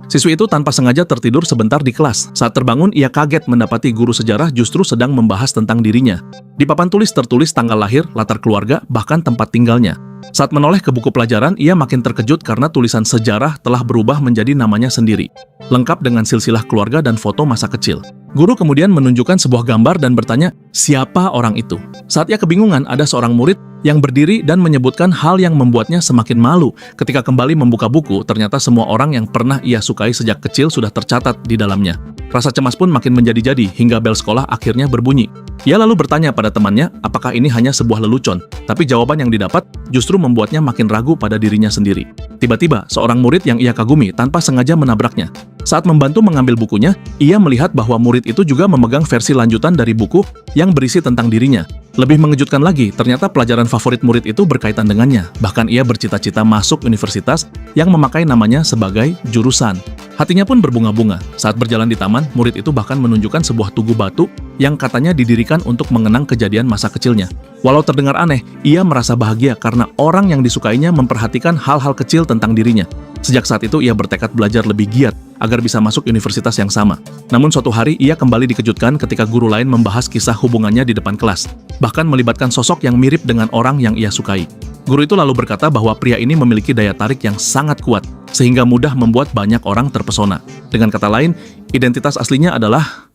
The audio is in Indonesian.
Siswi itu tanpa sengaja tertidur sebentar di kelas. Saat terbangun, ia kaget mendapati guru sejarah justru sedang membahas tentang dirinya. Di papan tulis tertulis tanggal lahir, latar keluarga, bahkan tempat tinggalnya. Saat menoleh ke buku pelajaran, ia makin terkejut karena tulisan sejarah telah berubah menjadi namanya sendiri, lengkap dengan silsilah keluarga dan foto masa kecil. Guru kemudian menunjukkan sebuah gambar dan bertanya, siapa orang itu? Saat ia kebingungan, ada seorang murid yang berdiri dan menyebutkan hal yang membuatnya semakin malu. Ketika kembali membuka buku, ternyata semua orang yang pernah ia sukai sejak kecil sudah tercatat di dalamnya. Rasa cemas pun makin menjadi-jadi hingga bel sekolah akhirnya berbunyi. Ia lalu bertanya pada temannya apakah ini hanya sebuah lelucon, tapi jawaban yang didapat justru membuatnya makin ragu pada dirinya sendiri. Tiba-tiba, seorang murid yang ia kagumi tanpa sengaja menabraknya. Saat membantu mengambil bukunya, ia melihat bahwa murid itu juga memegang versi lanjutan dari buku yang berisi tentang dirinya. Lebih mengejutkan lagi, ternyata pelajaran favorit murid itu berkaitan dengannya. Bahkan ia bercita-cita masuk universitas yang memakai namanya sebagai jurusan. Hatinya pun berbunga-bunga. Saat berjalan di taman, murid itu bahkan menunjukkan sebuah tugu batu yang katanya didirikan untuk mengenang kejadian masa kecilnya. Walau terdengar aneh, ia merasa bahagia karena orang yang disukainya memperhatikan hal-hal kecil tentang dirinya. Sejak saat itu ia bertekad belajar lebih giat agar bisa masuk universitas yang sama. Namun suatu hari ia kembali dikejutkan ketika guru lain membahas kisah hubungannya di depan kelas, bahkan melibatkan sosok yang mirip dengan orang yang ia sukai. Guru itu lalu berkata bahwa pria ini memiliki daya tarik yang sangat kuat, sehingga mudah membuat banyak orang terpesona. Dengan kata lain, identitas aslinya adalah